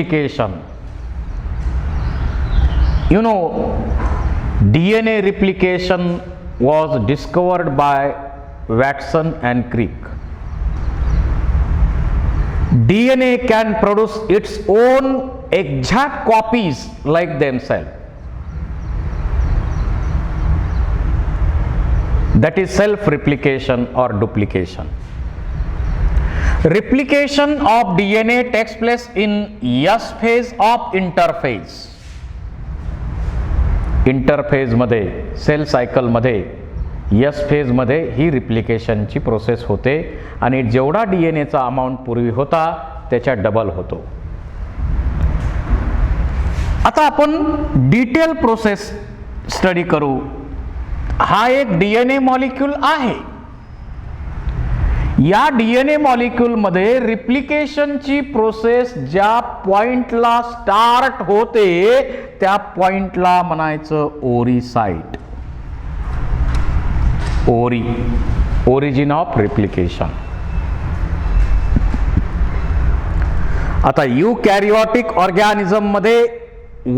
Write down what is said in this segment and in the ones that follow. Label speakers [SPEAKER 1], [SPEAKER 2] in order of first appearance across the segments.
[SPEAKER 1] replication. You know, DNA replication was discovered by Watson and Crick. DNA can produce its own exact copies like themselves. That is self-replication or duplication. Replication of DNA takes place in S phase of interphase. Interphase मध्ये sale cycle मध्ये S phase मध्ये ही रिप्लिकेशनची process होते आणि जेवढा डीएनएचा amount पूर्वी होता त्याच्या double होतो. आता आपण डिटेल प्रोसेस स्टडी करू. हा एक डीएनए मॉलिक्यूल आहे. या डीएनए मॉलिक्यूल मध्ये रिप्लिकेशनची प्रोसेस ज्या पॉइंटला स्टार्ट होते त्या पॉइंटला म्हणायचं ओरी साइट. ओरी, ओरिजिन ऑफ रिप्लिकेशन. आता यूकॅरियोटिक ऑर्गॅनिझम मध्ये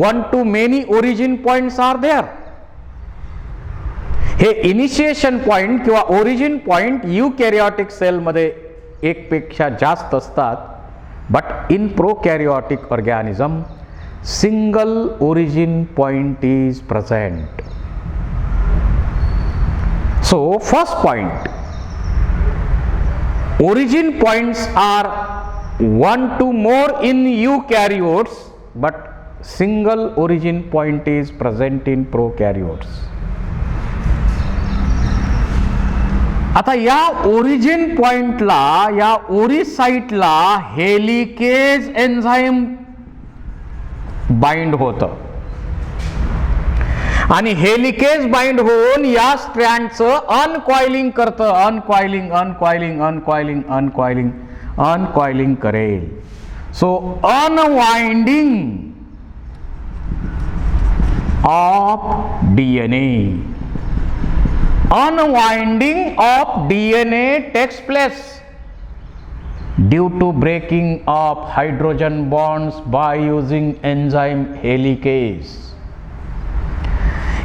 [SPEAKER 1] 1 to many origin points are there. हे इनिशिएशन पॉइंट किंवा ओरिजिन पॉइंट यूकॅरियोटिक सेल मध्ये एक पेक्षा जास्त असतात. But in prokaryotic organism single origin point is present. So first point, origin points are 1 to more in eukaryotes, but single origin point is present in prokaryotes. आता या origin पॉइंटला, या ओरी साइटला हेलिकेज एन्झाईम बाइंड होतं आणि helicase bind होऊन या स्ट्रँडचं अनकॉइलिंग करतं. अनकॉइलिंग, अनकॉइलिंग, अनकॉइलिंग, अनकॉइलिंग, अनकॉइलिंग करेल. So unwinding of DNA, unwinding of DNA takes place due to breaking of hydrogen bonds by using enzyme helicase.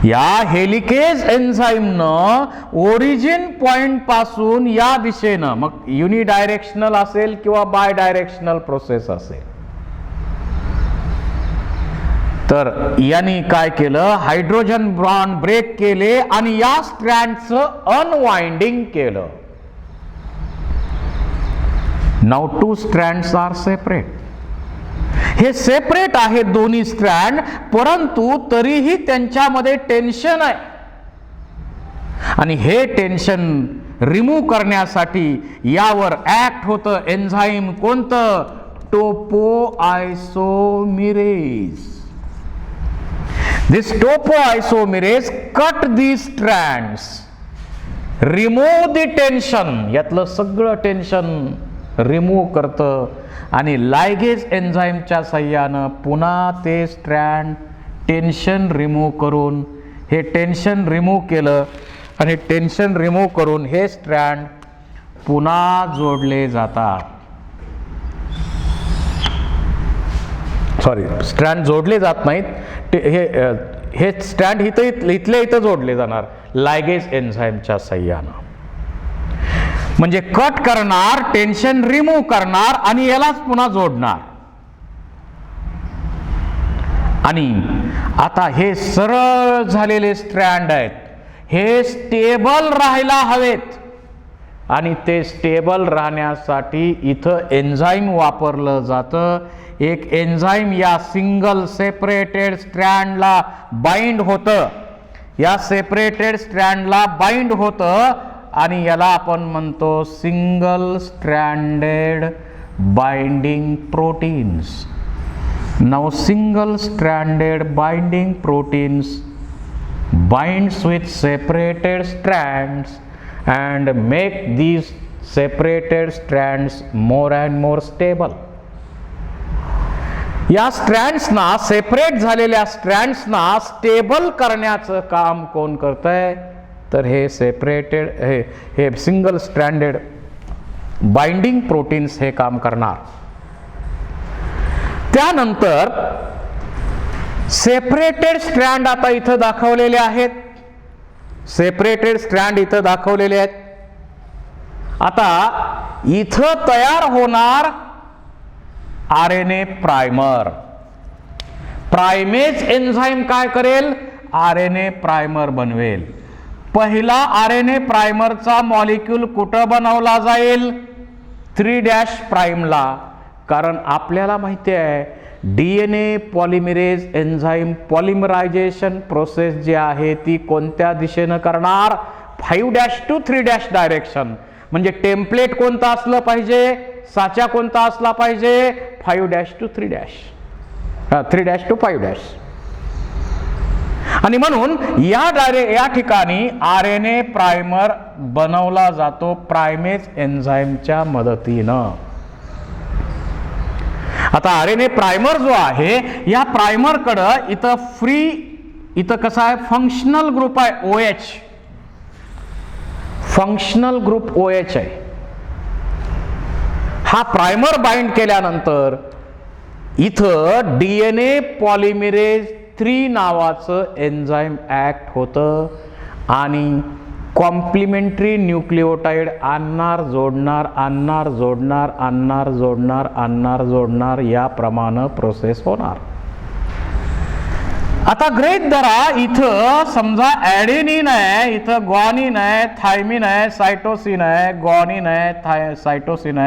[SPEAKER 1] या हेलिकेज एन्झाईमनं ओरिजिन पॉइंट पासून या दिशेनं, मग युनिडायरेक्शनल असेल किंवा बाय डायरेक्शनल प्रोसेस असेल, तर यांनी काय केलं, हायड्रोजन बॉन्ड ब्रेक केले आणि या स्ट्रँडचं अनवाइंडिंग केलं. Now 2 strands are separate. हे सेपरेट आहेत दोन्ही स्ट्रँड, परंतु तरीही त्यांच्यामध्ये टेन्शन आहे आणि हे टेन्शन रिमूव्ह करण्यासाठी यावर ऍक्ट होतं एन्झाईम. कोणतं? टोपोआयसोमेरेज. This topoisomerase cut these strands, remove the tension. यातलं सगळं टेन्शन रिमूव्ह करतं आणि लायगेज एन्झाईमच्या साह्यानं पुन्हा ते स्ट्रँड टेन्शन रिमूव्ह करून, हे टेन्शन रिमूव्ह केलं आणि टेन्शन रिमूव्ह करून हे स्ट्रँड पुन्हा जोडले जातात. सॉरी, स्ट्रँड जोडले जात नाहीत, हे स्ट्रँड इथल्या इथं जोडले जाणार लायगेज एन्झाईमच्या साह्यानं. म्हणजे कट करणार, टेन्शन रिमूव्ह करणार आणि यालाच पुन्हा जोडणार. आणि आता हे सरळ झालेले स्ट्रँड आहेत, हे स्टेबल राहायला हवेत आणि ते स्टेबल राहण्यासाठी इथं एन्झाईम वापरलं जातं. एक एन्झाईम या सिंगल सेपरेटेड स्ट्रँडला बाइंड होतं, या सेपरेटेड स्ट्रँडला बाइंड होतं आणि याला आपण म्हणतो single stranded binding proteins. Now single stranded binding proteins binds with separated strands and make these separated strands more and more stable. या स्ट्रँड्सना, सेपरेट झालेल्या स्ट्रँड्सना स्टेबल करण्याचं काम कोण करतंय? तर हे सेपरेटेड, हे सिंगल स्ट्रँडेड बाइंडिंग प्रोटीन्स हे काम करणार. त्यानंतर सेपरेटेड स्ट्रँड आता इथं दाखवलेले आहेत. सेपरेटेड स्ट्रँड इथं दाखवलेले आहेत. आता इथं तयार होणार RNA प्रायमर. प्रायमेज एन्झाईम काय करेल? RNA प्रायमर बनवेल. पहिला RNA प्रायमरचा मॉलिक्यूल कुठं बनवला जाईल? 3' प्राइमला. कारण आपल्याला माहिती आहे DNA पॉलिमरेज एन्झाईम पॉलिमरायझेशन प्रोसेस जी आहे ती कोणत्या दिशेनं करणार? 5' to 3' डायरेक्शन. म्हणजे टेम्पलेट कोणता असलं पाहिजे? साचा कोणता असला पाहिजे? 5' to 3'. 3' to 5'. आणि म्हणून या ठिकाणी RNA प्रायमर बनवला जातो प्रायमेज एन्झाईमच्या मदतीनं. आता RNA प्रायमर जो आहे या प्रायमर कडं इथं कसं आहे? फंक्शनल ग्रुप आहे OH. फंक्शनल ग्रुप OH आहे. हा प्रायमर बाइंड केल्यानंतर इथं DNA पॉलिमरेज 3 नावाचं एन्झाईम ऍक्ट होतं आणि कॉम्प्लिमेंटरी न्यूक्लिओटाइड आणणार जोडणार याप्रमाणे प्रोसेस होणार. आता गृहीत धरा इथं समजा ॲडेनिन आहे, इथं ग्वानिन आहे, थायमिन आहे, सायटोसिन आहे, ग्वानिन आहे, सायटोसिन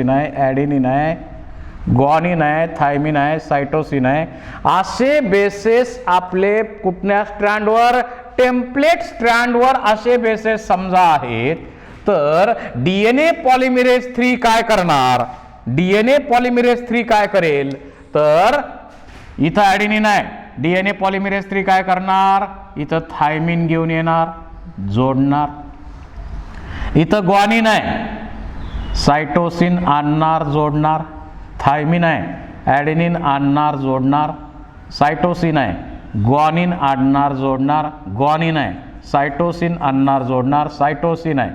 [SPEAKER 1] आहे, ॲडेनिन आहे, ग्वानिन आहे, थायमिन आहे, सायटोसिन आहे. असे बेसेस आपले कुठल्या स्ट्रँडवर? टेम्पलेट स्ट्रँडवर असे बेसेस समजा आहेत. तर DNA पॉलिमरेज 3 काय करणार? DNA पॉलिमरेज 3 काय करेल? तर इथं ॲडेनिन आहे, DNA पॉलिमरेज 3 काय करणार? इथं थायमिन घेऊन येणार, जोडणार. इथं ग्वानिन आहे, सायटोसिन आणणार, जोडणार. थायमिन आहे, ॲडेनिन आणणार, जोडणार. सायटोसिन आहे, ग्वानिन आणणार, जोडणार. ग्वानिन आहे, सायटोसिन आणणार, जोडणार. सायटोसिन आहे,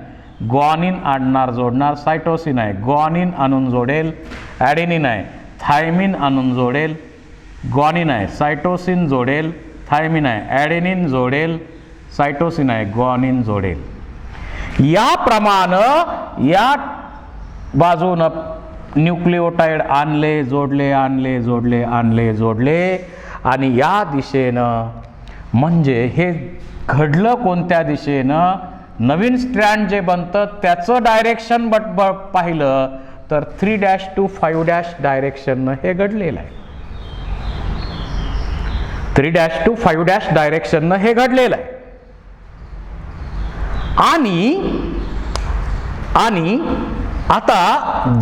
[SPEAKER 1] ग्वानिन आणणार, जोडणार. सायटोसिन आहे, ग्वानिन आणून जोडेल. ॲडेनिन आहे, थायमिन आणून जोडेल. ग्वानिन आहे, सायटोसिन जोडेल. थायमिन आहे, ॲडेनिन जोडेल. सायटोसिन आहे, ग्वानिन जोडेल. याप्रमाणे या बाजूनं न्यूक्लिओटाइड आणले जोडले आणि या दिशेनं म्हणजे हे घडलं कोणत्या दिशेनं? नवीन स्ट्रँड जे बनतं त्याचं डायरेक्शन पाहिलं तर 3' to 5' डायरेक्शननं हे घडलेलं आहे. 3' to 5' डायरेक्शननं हे घडलेलं आहे. आणि आता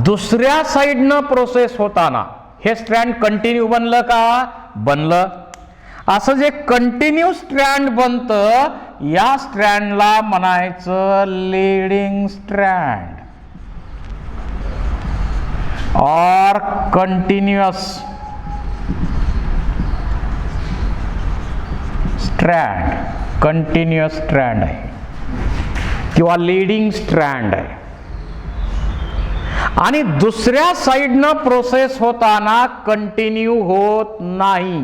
[SPEAKER 1] दुसऱ्या साइडनं प्रोसेस होताना हे स्ट्रँड कंटिन्यू बनलं का? बनलं. असं जे कंटिन्यू स्ट्रँड बनतं या स्ट्रँडला म्हणायचं लीडिंग स्ट्रँड और कंटिन्युअस स्ट्रँड. कंटिन्युअस स्ट्रँड आहे किंवा लीडिंग स्ट्रँड आहे. आणि दुसऱ्या साइडनं प्रोसेस होताना कंटिन्यू होत नाही.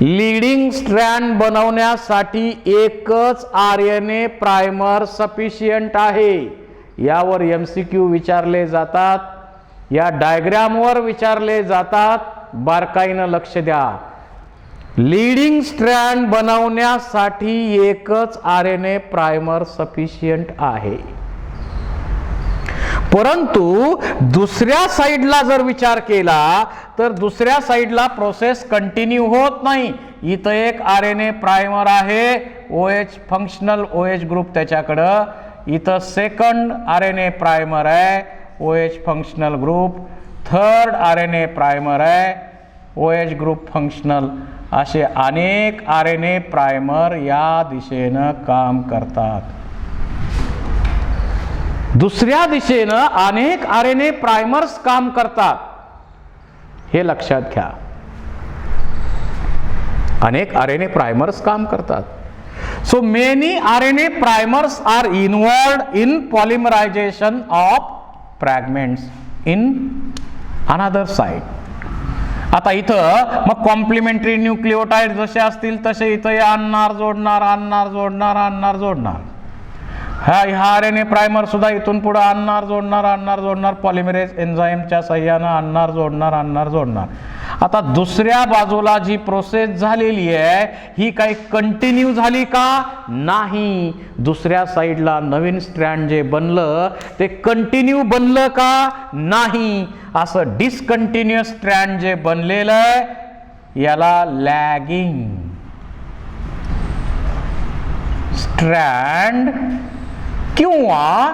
[SPEAKER 1] लीडिंग स्ट्रँड बनवण्यासाठी एकच RNA प्रायमर सफिशियंट आहे. यावर MCQ विचारले जातात, या डायग्रामवर विचारले जातात. बारकाईनं लक्ष द्या. लीडिंग स्ट्रँड बनवण्यासाठी एकच RNA प्रायमर सफिशियंट आहे. परंतु दुसऱ्या साइडला जर विचार केला तर दुसऱ्या साइडला प्रोसेस कंटिन्यू होत नाही. इथं एक RNA प्रायमर आहे, OH फंक्शनल OH ग्रुप त्याच्याकडं. इथं सेकंड RNA प्रायमर आहे, OH functional group. Third RNA primer आहे, OH ग्रुप फंक्शनल. असे अनेक RNA प्रायमर या दिशेनं काम करतात. दुसऱ्या दिशेनं अनेक RNA प्रायमर्स काम करतात. हे लक्षात घ्या. अनेक RNA प्रायमर्स काम करतात. So many RNA primers are involved in polymerization of fragments in another site. आता इथं मग कॉम्प्लिमेंटरी न्यूक्लिओटाइड जसे असतील तसे इथं आणणार जोडणार आणणार जोडणार आणणार जोडणार. ह्या RNA प्रायमर सुद्धा इथून पुढे आणणार जोडणार पॉलिमरेज एन्झाईमच्या सहाय्यानं आणणार जोडणार. आता दुसऱ्या बाजूला जी प्रोसेस झालेली आहे ही काही कंटिन्यू झाली का? नाही. दुसऱ्या साईडला नवीन स्ट्रँड जे बनलं ते कंटिन्यू बनलं का? नाही. असं डिस्कंटिन्युअस स्ट्रँड जे बनलेलं आहे याला लॅगिंग स्ट्रँड किंवा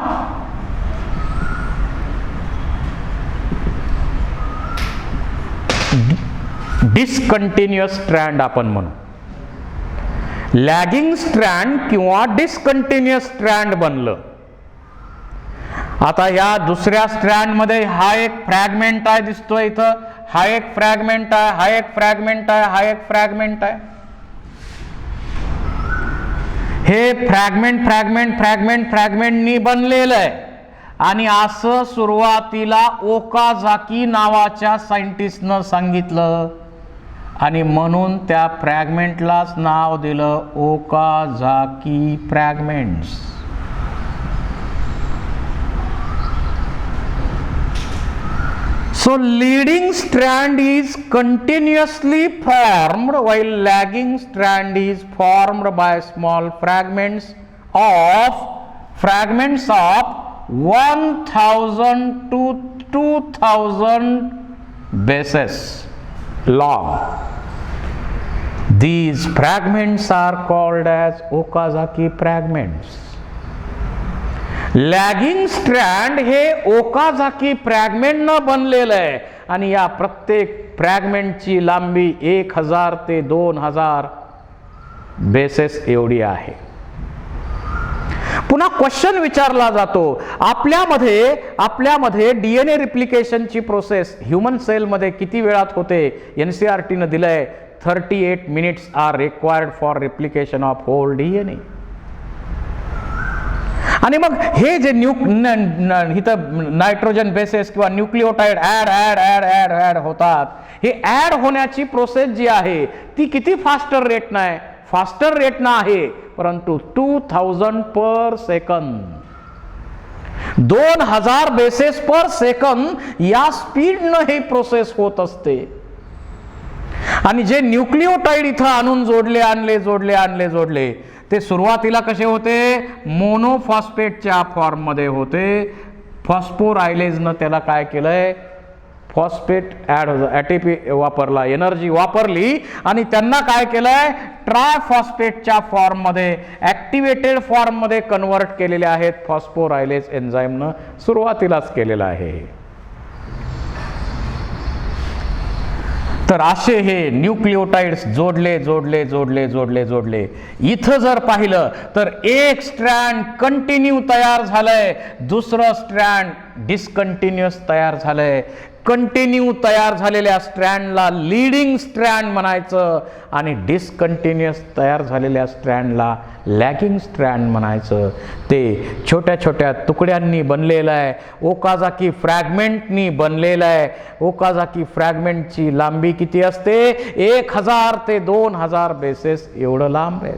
[SPEAKER 1] डिस्कंटिन्युअस स्ट्रँड आपण म्हणू. लॅगिंग स्ट्रँड किंवा डिस्कंटिन्युअस स्ट्रँड बनलं. आता या दुसऱ्या स्ट्रँड मध्ये हा एक फ्रॅगमेंट आहे दिसतोय इथं, हा एक फ्रॅगमेंट आहे, हा एक फ्रॅगमेंट आहे, हा एक फ्रॅगमेंट आहे. हे फ्रॅगमेंटनी बनलेलं आहे आणि असं सुरुवातीला ओकाझाकी नावाच्या सायंटिस्टनं सांगितलं आणि म्हणून त्या फ्रॅगमेंटलाच नाव दिलं ओकाझाकी fragments. So leading strand is continuously formed while lagging strand is formed by small fragments of 1000 to 2000 bases long. These fragments are called as Okazaki fragments. Lagging strand हे ओकाझाकी फ्रॅगमेंट न बनलेलं आहे आणि या प्रत्येक फ्रॅगमेंटची लांबी 1000 ते 2000 बेसेस एवढी आहे. पुन्हा क्वेश्चन विचारला जातो, आपल्यामध्ये डीएनए रिप्लिकेशनची प्रोसेस ह्युमन सेलमध्ये किती वेळात होते? NCERT न दिलंय 38 minutes are required for replication of whole DNA. आणि मग हे जे इथं नायट्रोजन बेसेस किंवा न्यूक्लिओटाइड ऍड होतात, हे ऍड होण्याची प्रोसेस जी आहे ती किती फास्टर रेटनं आहे? फास्टर रेटनं आहे, परंतु 2000 per second, 2000 bases per second या स्पीडनं ही प्रोसेस होत असते. आणि जे न्यूक्लिओटाइड इथं आणून जोडले ते सुरुवातीला कसे होते? मोनोफॉस्फेटच्या फॉर्म मध्ये होते. फॉस्फोरायलेजनं त्याला काय केलंय? फॉस्फेट ATP वापरला, एनर्जी वापरली आणि त्यांना काय केलंय? ट्रायफॉस्फेटच्या फॉर्म मध्ये, ऍक्टिव्हेटेड फॉर्म मध्ये कन्वर्ट केलेले आहेत. फॉस्फोरायलेज एन्झाईमनं सुरुवातीलाच केलेलं आहे. तर असे हे न्यूक्लिओटाइड्स जोडले. इथं जर पाहिलं तर एक स्ट्रँड कंटिन्यू तयार झालंय, दुसरं स्ट्रँड डिस्कंटिन्युअस तयार झालंय. कंटिन्यू तयार झालेल्या स्ट्रँडला लीडिंग स्ट्रँड म्हणायचं आणि डिस्कंटिन्युअस तयार झालेल्या स्ट्रँडला लॅगिंग स्ट्रँड म्हणायचं. ते छोट्या छोट्या तुकड्यांनी बनलेलं आहे, ओकाझाकी फ्रॅगमेंटनी बनलेलं आहे. ओकाझाकी फ्रॅगमेंटची लांबी किती असते? 1000 ते 2000 बेसेस एवढं लांब आहे.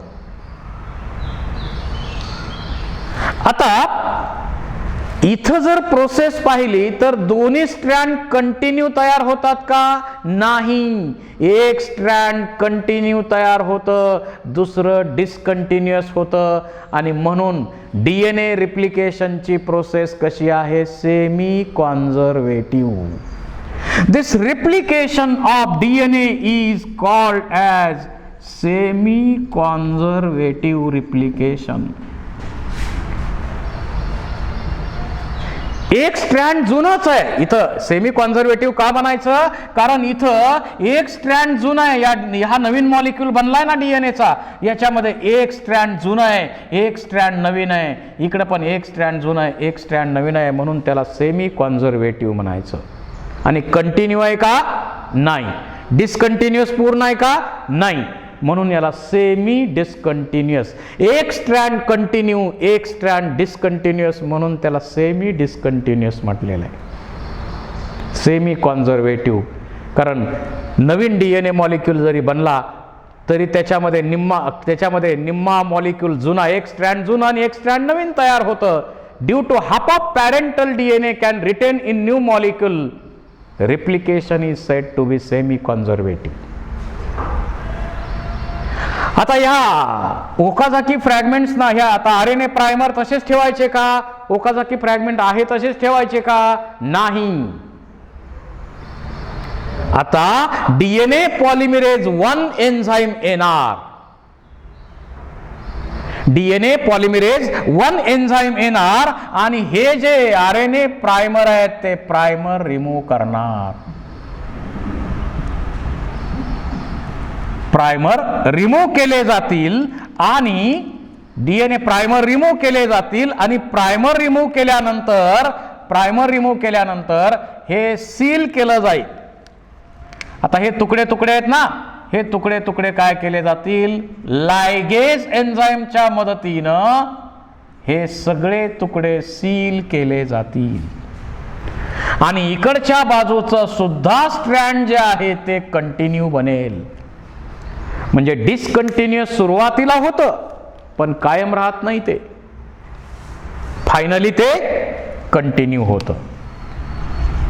[SPEAKER 1] आता इथं जर प्रोसेस पाहिली तर दोन्ही स्ट्रँड कंटिन्यू तयार होतात का? नाही. एक स्ट्रँड कंटिन्यू तयार होतं, दुसरं डिस्कंटिन्युअस होतं आणि म्हणून डीएनए रिप्लिकेशनची प्रोसेस कशी आहे? Semi conservative. This replication of DNA is called as semi conservative replication. एक स्ट्रँड जुनच आहे. इथं सेमी कॉन्झर्वेटिव्ह का बनायचं? कारण इथं एक स्ट्रँड जुना आहे. हा नवीन मॉलिक्यूल बनलाय ना डीएनएचा, याच्यामध्ये एक स्ट्रँड जुना आहे, एक स्ट्रँड नवीन आहे. इकडे पण एक स्ट्रँड जुना आहे, एक स्ट्रँड नवीन आहे, म्हणून त्याला सेमी कॉन्झर्वेटिव्ह म्हणायचं. आणि कंटिन्यू आहे का? नाही. डिस्कंटिन्युअस पूर्ण आहे का? नाही. म्हणून याला सेमी डिस्कंटिन्युअस. एक स्ट्रँड कंटिन्यू, एक स्ट्रँड डिस्कंटिन्युअस, म्हणून त्याला सेमी डिस्कंटिन्युअस म्हटलेलं आहे. सेमी कॉन्झर्वेटिव्ह कारण नवीन DNA मॉलिक्यूल जरी बनला तरी त्याच्यामध्ये निम्मा मॉलिक्यूल जुना, एक स्ट्रँड जुना आणि एक स्ट्रँड नवीन तयार होतं. Due to half of parental DNA can retain in new molecule, replication is said to be semi conservative. आता या ओकाझाकी फ्रॅगमेंट्स ना, ह्या आता RNA प्रायमर तसेच ठेवायचे का? ओकाझाकी फ्रॅगमेंट आहे तसेच ठेवायचे का? नाही. आता DNA पॉलिमरेज 1 एन्झाइम येणार. DNA पॉलिमरेज 1 एन्झाइम येणार आणि हे जे RNA प्रायमर आहेत ते प्रायमर रिमूव्ह करणार. प्रायमर रिमूव्ह केले जातील आणि DNA प्रायमर रिमूव्ह केले जातील आणि प्रायमर रिमूव्ह केल्यानंतर हे सील केलं जाईल. आता हे तुकडे आहेत ना, हे तुकडे काय केले जातील? लायगेज एन्झाइमच्या मदतीनं हे सगळे तुकडे सील केले जातील आणि इकडच्या बाजूचं सुद्धा स्ट्रँड जे आहे ते कंटिन्यू बनेल. म्हणजे डिसकंटिन्युअस सुरुवातीला होतं पण कायम राहत नाही, ते फायनली ते कंटिन्यू होतं.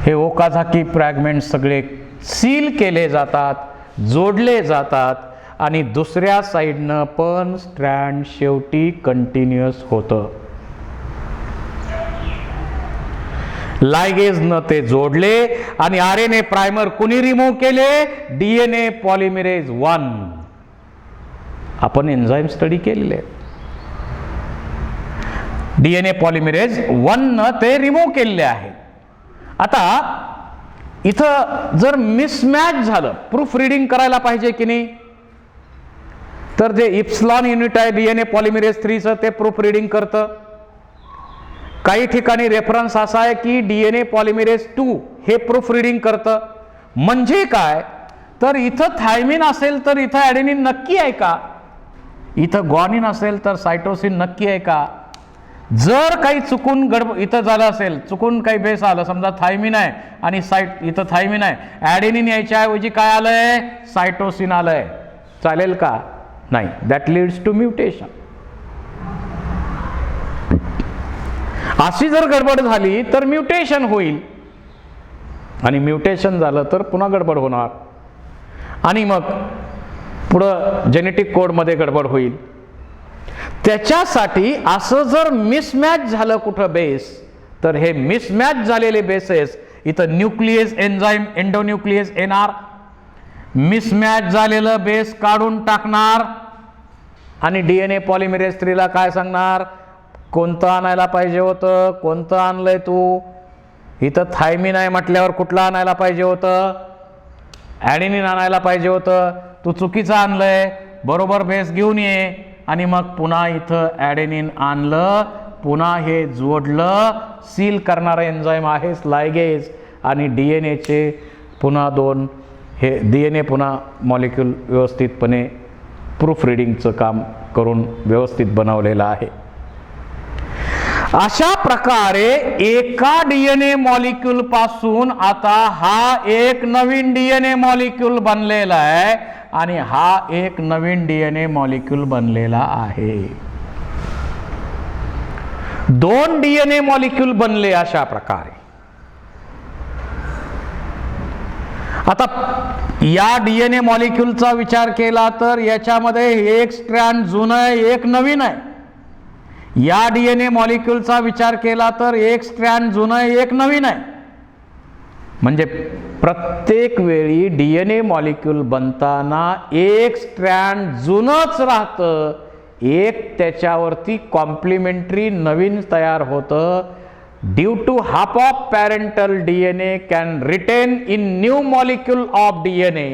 [SPEAKER 1] हे ओकाझाकी फ्रॅगमेंट सगळे सील केले जातात, जोडले जातात आणि दुसऱ्या साईडनं पण स्ट्रँड शेवटी कंटिन्युअस होतं. लायगेजनं ते जोडले आणि RNA प्रायमर कुणी रिमूव्ह केले? DNA polymerase 1. आपण एन्झाइम स्टडी केलेले. DNA पॉलिमरेज 1 न ते रिमूव्ह केलेले आहे. आता इथं जर मिसमॅच झालं, प्रूफ रिडिंग करायला पाहिजे की नाही? तर जे इप्सिलॉन युनिट आहे DNA पॉलिमरेज 3चं ते प्रूफ रिडिंग करतं. काही ठिकाणी रेफरन्स असा आहे की DNA पॉलिमरेज 2 हे प्रूफ रिडिंग करतं. म्हणजे काय? तर इथं थायमिन असेल तर इथं ॲडेनिन नक्की आहे का? इथं ग्वानिन असेल तर सायटोसिन नक्की आहे का? जर काही चुकून इथं झालं असेल, चुकून काही बेस आलं, समजा थायमिन आहे आणि इथं थायमिन आहे, ॲडेनिन यायच्या ऐवजी काय आलंय? सायटोसिन आलंय, चालेल का? नाही. That leads to mutation. अशी जर गडबड झाली तर म्युटेशन होईल आणि म्युटेशन झालं तर पुन्हा गडबड होणार आणि मग पुढं जेनेटिक कोडमध्ये गडबड होईल. त्याच्यासाठी असं जर मिसमॅच झालं कुठं बेस, तर हे मिसमॅच झालेले बेसेस इथं न्यूक्लियस एन्झाइम एंडोन्यूक्लियस येणार, मिसमॅच झालेलं बेस काढून टाकणार आणि DNA पॉलिमरेज 3ला काय सांगणार? कोणतं आणायला पाहिजे होतं? कोणतं आणलंय तू? इथं थायमिन आहे म्हटल्यावर कुठलं आणायला पाहिजे होतं? ॲडेनिन आणायला पाहिजे होतं. तू चुकीचं आणलंय, बरोबर बेस घेऊन ये. आणि मग पुन्हा इथं ॲडेनिन आणलं, पुन्हा हे जोडलं, सील करणारं एन्झाइम आहेच लायगेज आणि DNAचे पुन्हा 2 हे DNA पुन्हा मॉलिक्यूल व्यवस्थितपणे प्रूफ रिडिंगचं काम करून व्यवस्थित बनवलेलं आहे. अशा प्रकारे एका DNA मॉलिक्यूल पासून आता हा एक नवीन DNA मॉलिक्यूल बनलेला आहे आणि हा एक नवीन DNA मॉलिक्यूल बनलेला आहे. 2 DNA मॉलिक्यूल बनले अशा प्रकारे. आता या DNA मॉलिक्यूलचा विचार केला तर याच्यामध्ये एक स्ट्रँड जुनं आहे, एक नवीन आहे. या DNA मॉलिक्यूलचा विचार केला तर एक स्ट्रँड जुनं आहे, एक नवीन आहे. म्हणजे प्रत्येक वेळी DNA मॉलिक्यूल बनताना एक स्ट्रँड जुनंच राहतं, एक त्याच्यावरती कॉम्प्लिमेंटरी नवीन तयार होतं. Due to half of parental DNA can retain in new molecule of DNA,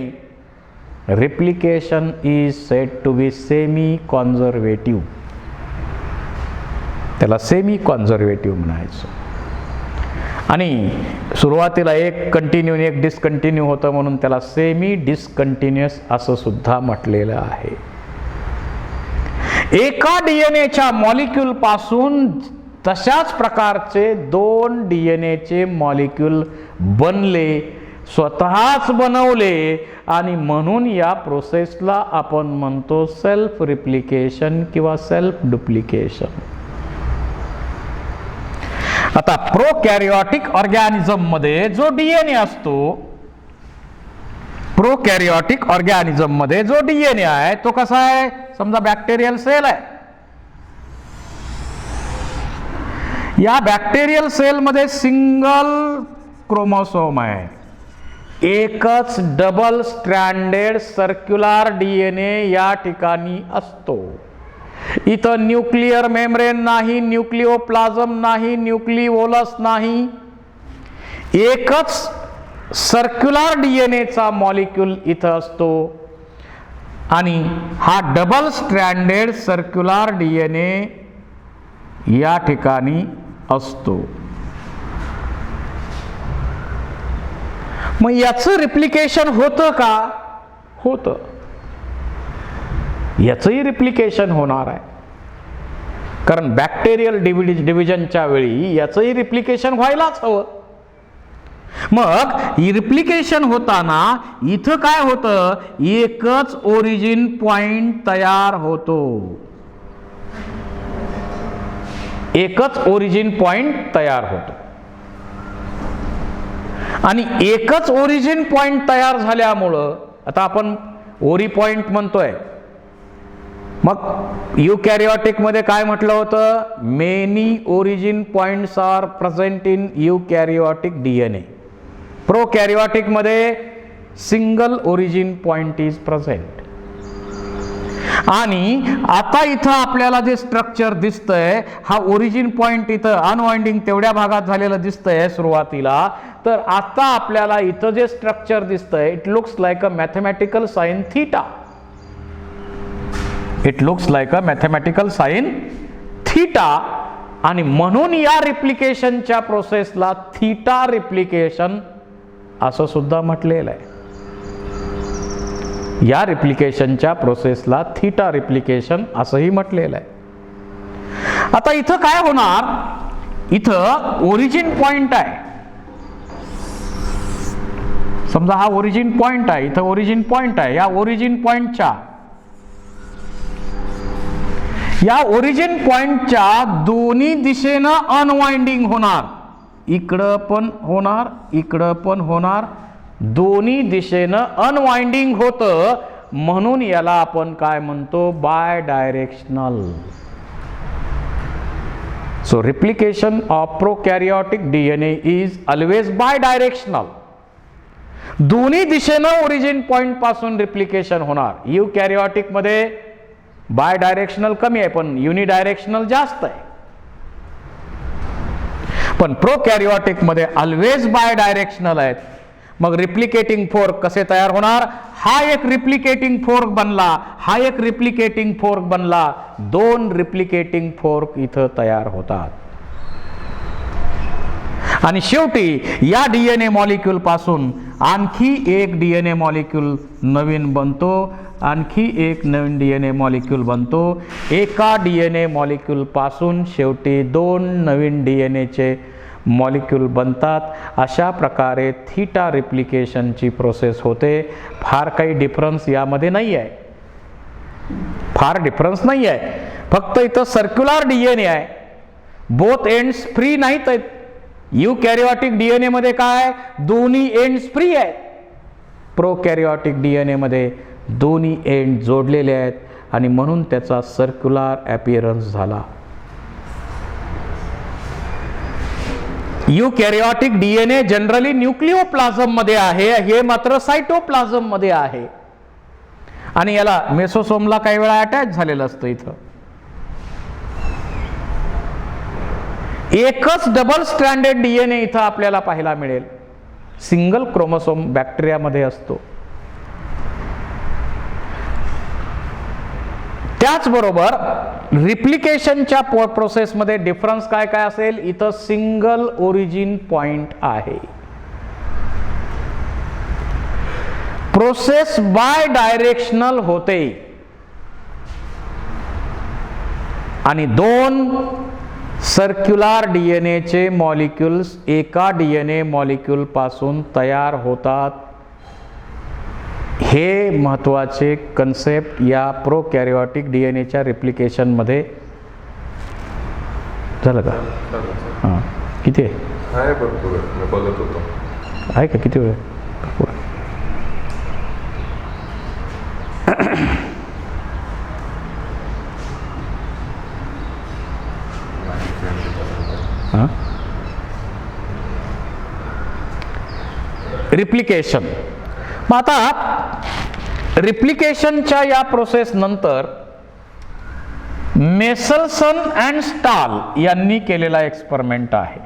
[SPEAKER 1] replication is said to be semi conservative. त्याला सेमी कॉन्झर्वेटिव्ह म्हणायचं. आणि सुरुवातीला एक कंटिन्यू एक डिस्कंटिन्यू होतं म्हणून त्याला सेमी डिस्कंटिन्युअस असं सुद्धा म्हटलेलं आहे. एका DNAच्या मॉलिक्यूल पासून तशाच प्रकारचे 2 DNAचे मॉलिक्यूल बनले. स्वतःच बनवले आणि म्हणून या प्रोसेसला आपण म्हणतो सेल्फ रिप्लिकेशन किंवा सेल्फ डुप्लिकेशन. आता प्रोकॅरियोटिक ऑर्गॅनिझम मध्ये जो डीएनए असतो, प्रोकॅरियोटिक ऑर्गॅनिझम मध्ये जो डीएनए आहे तो कसा आहे? समजा बॅक्टेरियल सेल आहे. या बॅक्टेरियल सेल मध्ये सिंगल क्रोमोसोम आहे, एकच डबल स्ट्रँडेड सर्क्युलर डीएनए या ठिकाणी असतो. इथं न्यूक्लियर मेम्ब्रेन नाही, न्यूक्लिओप्लाझम नाही, न्यूक्लिओलस नाही, एकच सर्क्युलर डीएनएचा मॉलिक्यूल इथं असतो आणि हा डबल स्ट्रँडेड सर्क्युलर डीएनए या ठिकाणी असतो. मग याचं रिप्लिकेशन होतं का? होतं. याचंही रिप्लिकेशन होणार आहे, कारण बॅक्टेरियल डिव्हिजनच्या वेळी याचंही रिप्लिकेशन व्हायलाच हवं. मग रिप्लिकेशन होताना इथं काय होतं? एकच ओरिजिन पॉइंट तयार होतो, एकच ओरिजिन पॉइंट तयार होतो. आणि एकच ओरिजिन पॉइंट तयार झाल्यामुळं आता आपण ओरी पॉइंट म्हणतोय. मग युकॅरियोटिक मध्ये काय म्हटलं होतं? Many origin points are present in eukaryotic DNA. Prokaryotic मध्ये single origin point is present. आणि आता इथं आपल्याला जे स्ट्रक्चर दिसतंय, हा ओरिजिन पॉइंट इथं अनवाइंडिंग तेवढ्या भागात झालेलं दिसतंय सुरुवातीला. तर आता आपल्याला इथं जे स्ट्रक्चर दिसतंय, it looks like a mathematical sine theta. It looks like a mathematical sine theta. आणि म्हणून या रिप्लिकेशनच्या प्रोसेसला थीटा रिप्लिकेशन असं सुद्धा म्हटलेलं आहे. या रिप्लिकेशनच्या प्रोसेसला थीटा रिप्लिकेशन असंही म्हटलेलं आहे. आता इथं काय होणार? इथं ओरिजिन पॉइंट आहे. समजा हा ओरिजिन पॉइंट आहे, इथं ओरिजिन पॉइंट आहे. या ओरिजिन पॉइंटच्या दोन्ही दिशेनं अनवाइंडिंग होणार. इकडं पण होणार, इकडं पण होणार. दोन्ही दिशेनं अनवाइंडिंग होतं, म्हणून याला आपण काय म्हणतो? Bidirectional. So replication of prokaryotic DNA is always bidirectional. दोन्ही दिशेनं ओरिजिन पॉइंट पासून रिप्लिकेशन होणार. युकॅरियोटिक मध्ये बाय डायरेक्शनल कमी आहे, पण युनिडायरेक्शनल जास्त आहे. पण प्रोकॅरियोटिक मध्ये ऑलवेज बाय डायरेक्शनल आहेत. मग रिप्लिकेटिंग फोर्क कसे तयार होणार? हा एक रिप्लिकेटिंग फोर्क बनला, हा एक रिप्लिकेटिंग फोर्क बनला. दोन रिप्लिकेटिंग फोर्क इथं तयार होतात. आणि शेवटी या डीएनए मॉलिक्यूल पासून आणखी एक डीएनए मॉलिक्यूल नवीन बनतो, आणखी एक नवीन डीएनए मॉलिक्यूल बनतो. एका डीएनए मॉलिक्यूल पासून शेवटी दोन नवीन डीएनएचे मॉलिक्यूल बनतात. अशा प्रकारे थीटा रिप्लिकेशनची प्रोसेस होते. फार काही डिफरन्स यामध्ये नाही आहे, फार डिफरन्स नाही आहे. फक्त इथं सर्क्युलर डीएनए आहे, बोथ एंड्स फ्री नाहीत आहेत. युकॅरियोटिक डीएनए मध्ये काय? दोन्ही एंड्स फ्री आहेत. प्रोकॅरियोटिक डीएनए मध्ये दोन्ही एंड जोडलेले आहेत आणि म्हणून त्याचा सर्क्युलर अपीअरन्स झाला. युकॅरियोटिक डीएनए जनरली न्यूक्लिओप्लाझम मध्ये आहे, हे मात्र सायटोप्लाझम मध्ये आहे. आणि याला मेसोसोमला काही वेळा अटॅच झालेलं असतं. इथं एकच डबल स्ट्रँडेड डीएनए इथं आपल्याला पाहायला मिळेल. सिंगल क्रोमोसोम बॅक्टेरियामध्ये असतो. त्याचबरोबर रिप्लिकेशनच्या प्रोसेसमध्ये डिफरन्स काय काय असेल? इथं सिंगल ओरिजिन पॉइंट आहे. प्रोसेस बाय डायरेक्शनल होते आणि दोन सर्क्युलर डीएनएचे मॉलिक्युल्स एका डीएनए मॉलिक्यूल पासून तयार होतात. हे महत्त्वाचे कन्सेप्ट या प्रोकॅरियोटिक डीएनएच्या रिप्लिकेशन मध्ये झालं का? हां, किती आहे?
[SPEAKER 2] भरपूर मी बघत होतो.
[SPEAKER 1] आहे का? किती वेळ? भरपूर. रिप्लिकेशन. मग आता रिप्लिकेशनच्या या प्रोसेस नंतर मेसलसन अँड स्टाल यांनी केलेला एक्सपेरिमेंट आहे.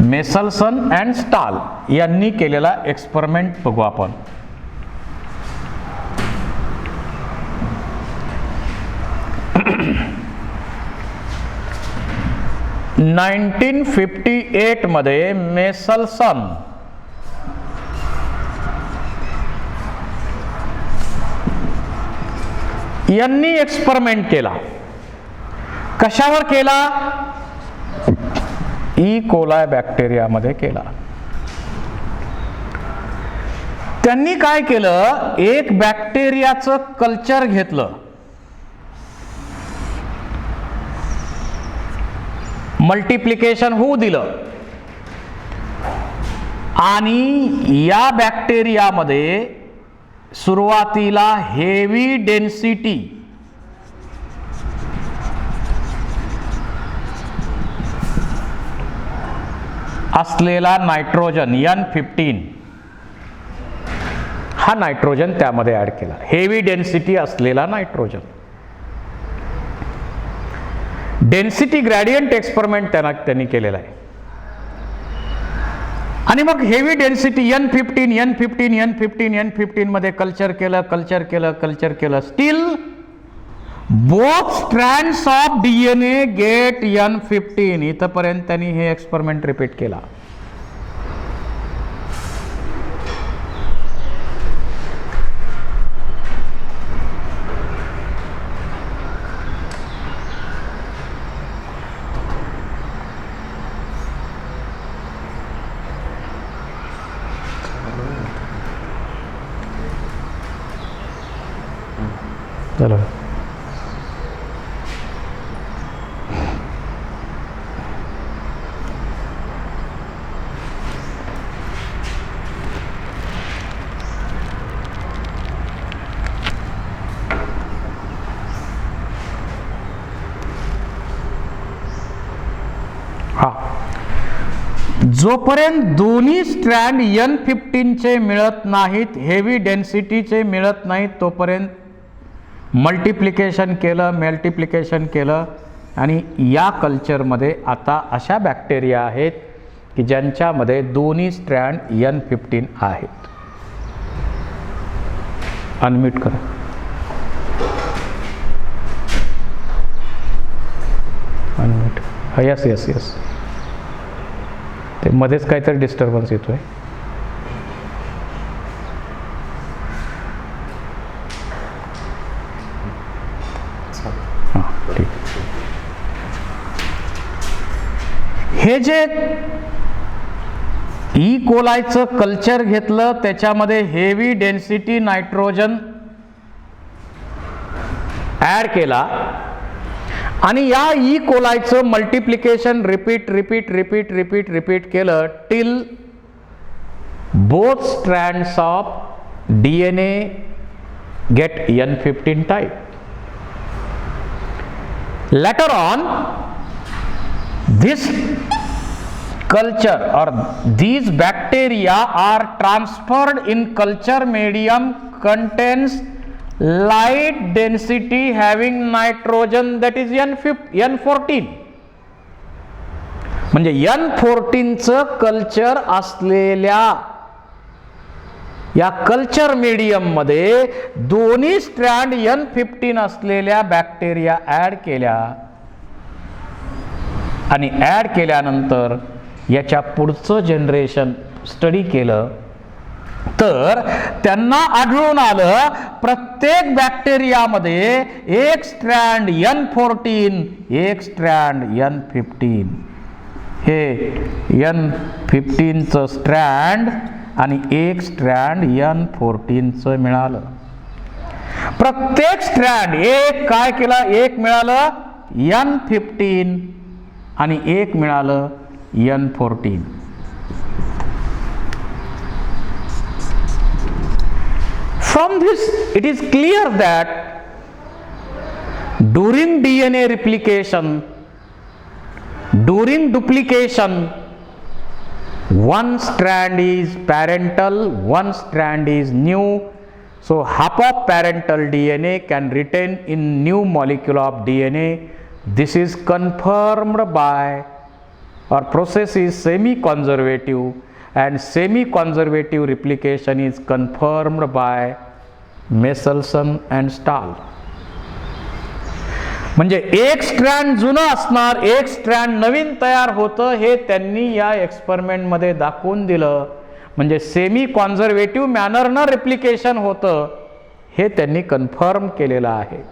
[SPEAKER 1] मेसलसन अँड स्टाल यांनी केलेला एक्सपेरिमेंट बघू आपण. (1958) मध्ये मेसलसन यांनी एक्सपेरिमेंट केला. कशावर केला? ई कोलाय बॅक्टेरियामध्ये केला. त्यांनी काय केलं? एक बॅक्टेरियाचं कल्चर घेतलं, मल्टिप्लिकेशन होऊ दिलं आणि या बॅक्टेरियामध्ये सुरुवातीला हेवी डेन्सिटी असलेला नायट्रोजन N15 हा नायट्रोजन त्यामध्ये ऍड केला. हेवी डेन्सिटी असलेला नायट्रोजन. डेन्सिटी ग्रेडियंट एक्सपेरिमेंट त्यांनी केलेला आहे. आणि मग हेवी डेन्सिटी N15 मध्ये कल्चर केलं. Still both strands of DNA get N15. इथपर्यंत त्यांनी हे एक्सपेरिमेंट रिपीट केला. चलो हा, जोपर्यंत दोन्ही स्ट्रँड N15 चे मिळत नाहीत, हेवी डेन्सिटीचे मिळत नाहीत, तोपर्यंत मल्टिप्लिकेशन केलं आणि या कल्चरमध्ये आता अशा बॅक्टेरिया आहेत की ज्यांच्यामध्ये दोन्ही स्ट्रँड N15 आहेत. अनम्यूट करा. अनम्यूट. यस ते मध्येच काहीतरी डिस्टर्बन्स येतोय. हे जे ई कोलायचं कल्चर घेतलं, त्याच्यामध्ये हेवी डेन्सिटी नायट्रोजन ऍड केला आणि या ई कोलायचं मल्टिप्लिकेशन रिपीट केलं till both strands of DNA get N15 type. Later on, this culture or these bacteria are transferred in culture medium contains light density having nitrogen, that is N14. म्हणजे N14 चं culture असलेल्या या culture medium मध्ये दोन्ही strand N15 असलेल्या bacteria add केल्या आणि add केल्यानंतर याच्या पुढचं जनरेशन स्टडी केलं तर त्यांना आढळून आलं प्रत्येक बॅक्टेरियामध्ये एक स्ट्रँड N14, एक स्ट्रँड N15. हे N15चं स्ट्रँड आणि एक स्ट्रँड N14चं मिळालं. प्रत्येक स्ट्रँड एक काय केला, एक मिळालं N15 आणि एक मिळालं N14. From this, it is clear that during DNA replication, during duplication, one strand is parental, one strand is new. So half of parental DNA can retain in new molecule of DNA. This is confirmed by, or process is semi-conservative, and semi-conservative replication is confirmed by Michelson and Stahl. म्हणजे एक strand जुनं असणार, एक strand नवीन तयार होतं, हे त्यांनी या एक्सपेरिमेंटमध्ये दाखवून दिलं. म्हणजे सेमी कॉन्झर्वेटिव्ह मॅनरनं रिप्लिकेशन होतं, हे त्यांनी कन्फर्म केलेलं आहे.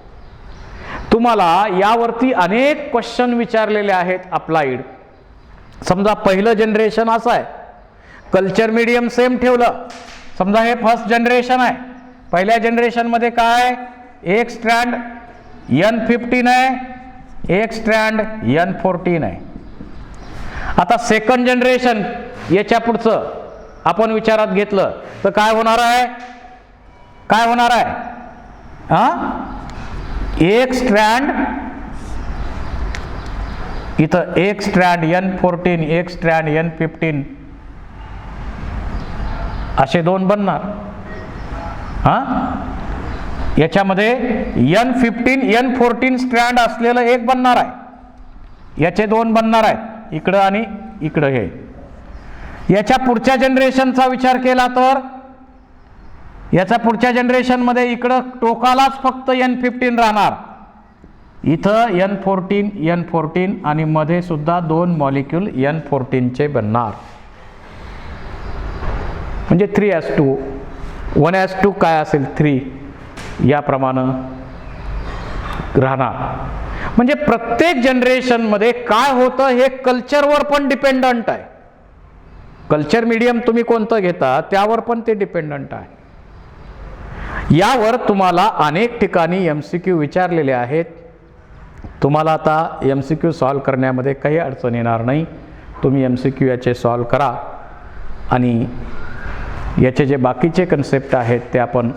[SPEAKER 1] तुम्हाला यावरती अनेक क्वेश्चन विचारलेले आहेत अप्लाइड. समजा पहिलं जनरेशन असं आहे, कल्चर मीडियम सेम ठेवलं. समजा हे फर्स्ट जनरेशन आहे. पहिल्या जनरेशनमध्ये काय, एक स्ट्रँड N15 आहे, एक स्ट्रँड N14 आहे. आता सेकंड जनरेशन याच्या पुढचं आपण विचारात घेतलं तर काय होणार आहे, काय होणार आहे, एक स्ट्रँड इथं, एक स्ट्रँड N14, एक स्ट्रँड N15, असे दोन बनणार. याच्यामध्ये N15 N14 स्ट्रँड असलेलं एक बनणार आहे, याचे दोन बनणार आहेत, इकडं आणि इकडं. हे याच्या पुढच्या जनरेशनचा विचार केला तर याच्या पुढच्या जनरेशनमध्ये इकडं टोकालाच फक्त N15 राहणार, इथं N14 आणि मध्ये सुद्धा दोन मॉलिक्यूल N14चे बनणार. म्हणजे 3:2, 1:2 काय असेल 3 याप्रमाणे राहणार. म्हणजे प्रत्येक जनरेशनमध्ये काय होतं हे कल्चरवर पण डिपेंडंट आहे. कल्चर मीडियम तुम्ही कोणतं घेता त्यावर पण ते डिपेंडंट आहे. यावर तुम्हाला अनेक ठिकाणी MCQ विचारलेले आहेत. तुम्हाला आता MCQ सॉल्व करण्यामध्ये काही अडचण येणार नाही. तुम्ही MCQ याचे सॉल्व करा आणि याचे जे बाकीचे कन्सेप्ट आहेत ते आपण